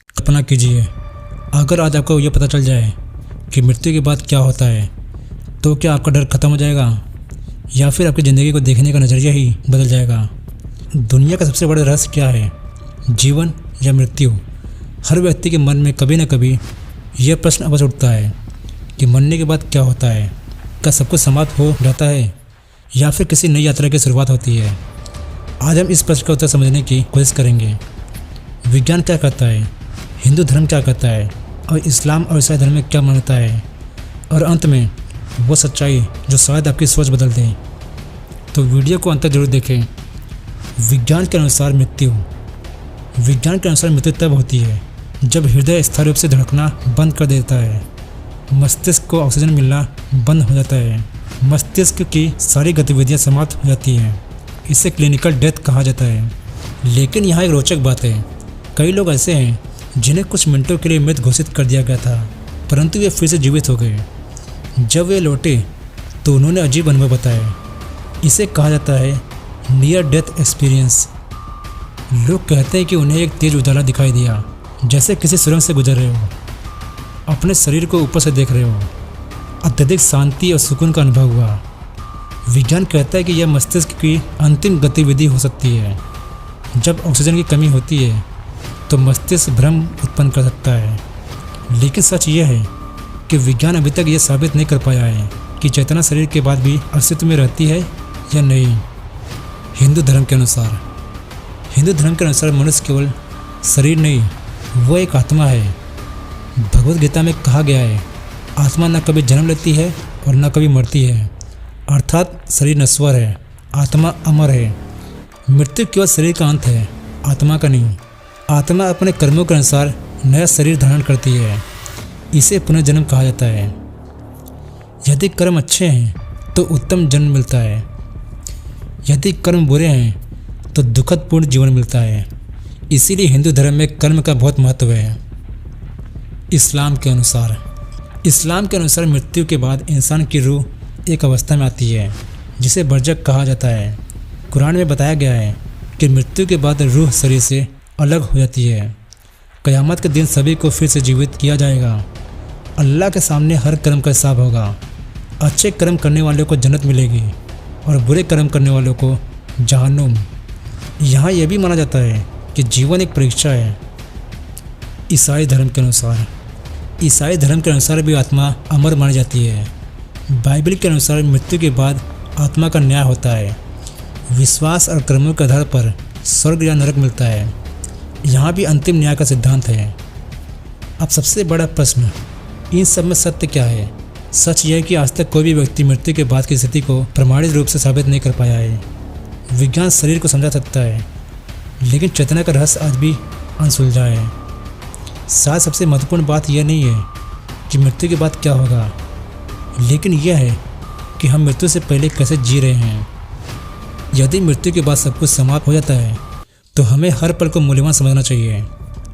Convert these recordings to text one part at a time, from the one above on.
कल्पना कीजिए, अगर आज आपको ये पता चल जाए कि मृत्यु के बाद क्या होता है, तो क्या आपका डर खत्म हो जाएगा या फिर आपकी ज़िंदगी को देखने का नज़रिया ही बदल जाएगा। दुनिया का सबसे बड़ा रहस्य क्या है, जीवन या मृत्यु? हर व्यक्ति के मन में कभी न कभी यह प्रश्न अवश्य उठता है कि मरने के बाद क्या होता है। क्या सब कुछ समाप्त हो जाता है या फिर किसी नई यात्रा की शुरुआत होती है? आज हम इस प्रश्न का उत्तर समझने की कोशिश करेंगे। विज्ञान क्या कहता है, हिंदू धर्म क्या कहता है और इस्लाम और ईसाई धर्म में क्या मान्यता है, और अंत में वो सच्चाई जो शायद आपकी सोच बदल दे। तो वीडियो को अंत तक जरूर देखें। विज्ञान के अनुसार मृत्यु तब होती है जब हृदय स्थायी रूप से धड़कना बंद कर देता है, मस्तिष्क को ऑक्सीजन मिलना बंद हो जाता है, मस्तिष्क की सारी गतिविधियां समाप्त हो जाती हैं। इसे क्लिनिकल डेथ कहा जाता है। लेकिन यहाँ एक रोचक बात है, कई लोग ऐसे हैं जिन्हें कुछ मिनटों के लिए मृत घोषित कर दिया गया था, परंतु वे फिर से जीवित हो गए। जब वे लौटे तो उन्होंने अजीब अनुभव बताया। इसे कहा जाता है नियर डेथ एक्सपीरियंस। लोग कहते हैं कि उन्हें एक तेज उजाला दिखाई दिया, जैसे किसी सुरंग से गुजर रहे हो, अपने शरीर को ऊपर से देख रहे हो। अत्यधिक शांति और सुकून का अनुभव हुआ। विज्ञान कहता है कि यह मस्तिष्क की अंतिम गतिविधि हो सकती है। जब ऑक्सीजन की कमी होती है तो मस्तिष्क भ्रम उत्पन्न कर सकता है। लेकिन सच यह है कि विज्ञान अभी तक यह साबित नहीं कर पाया है कि चेतना शरीर के बाद भी अस्तित्व में रहती है या नहीं। हिंदू धर्म के अनुसार मनुष्य केवल शरीर नहीं, वो एक आत्मा है। भगवद गीता में कहा गया है, आत्मा न कभी जन्म लेती है और न कभी मरती है। अर्थात शरीर नश्वर है, आत्मा अमर है। मृत्यु केवल शरीर का अंत है, आत्मा का नहीं। आत्मा अपने कर्मों के अनुसार नया शरीर धारण करती है। इसे पुनर्जन्म कहा जाता है। यदि कर्म अच्छे हैं तो उत्तम जन्म मिलता है, यदि कर्म बुरे हैं तो दुखद पूर्ण जीवन मिलता है। इसीलिए हिंदू धर्म में कर्म का बहुत महत्व है। इस्लाम के अनुसार मृत्यु के बाद इंसान की रूह एक अवस्था में आती है जिसे बरज़ख कहा जाता है। कुरान में बताया गया है कि मृत्यु के बाद रूह शरीर से अलग हो जाती है। क़यामत के दिन सभी को फिर से जीवित किया जाएगा। अल्लाह के सामने हर कर्म का हिसाब होगा। अच्छे कर्म करने वालों को जन्नत मिलेगी और बुरे कर्म करने वालों को जहन्नुम। यहाँ यह भी माना जाता है कि जीवन एक परीक्षा है। ईसाई धर्म के अनुसार भी आत्मा अमर मानी जाती है। बाइबल के अनुसार मृत्यु के बाद आत्मा का न्याय होता है। विश्वास और कर्मों के आधार पर स्वर्ग या नरक मिलता है। यहाँ भी अंतिम न्याय का सिद्धांत है। अब सबसे बड़ा प्रश्न, इन सब में सत्य क्या है? सच यह है कि आज तक कोई भी व्यक्ति मृत्यु के बाद की स्थिति को प्रमाणित रूप से साबित नहीं कर पाया है। विज्ञान शरीर को समझा सकता है, लेकिन चेतना का रहस्य आज भी अनसुलझा है। शायद सबसे महत्वपूर्ण बात यह नहीं है कि मृत्यु के बाद क्या होगा, लेकिन यह है कि हम मृत्यु से पहले कैसे जी रहे हैं। यदि मृत्यु के बाद सब कुछ समाप्त हो जाता है तो हमें हर पल को मूल्यवान समझना चाहिए,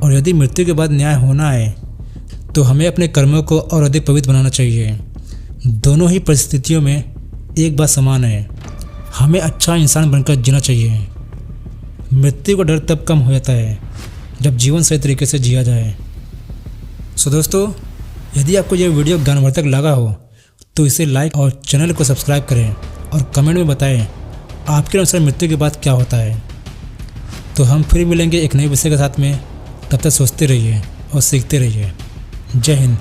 और यदि मृत्यु के बाद न्याय होना है तो हमें अपने कर्मों को और अधिक पवित्र बनाना चाहिए। दोनों ही परिस्थितियों में एक बात समान है, हमें अच्छा इंसान बनकर जीना चाहिए। मृत्यु का डर तब कम हो जाता है जब जीवन सही तरीके से जिया जाए। सो दोस्तों, यदि आपको यह वीडियो ज्ञानवर्धक लगा हो तो इसे लाइक और चैनल को सब्सक्राइब करें और कमेंट में बताएं आपके अनुसार मृत्यु के बाद क्या होता है। तो हम फिर मिलेंगे एक नए विषय के साथ में। तब तक सोचते रहिए और सीखते रहिए। जय हिंद।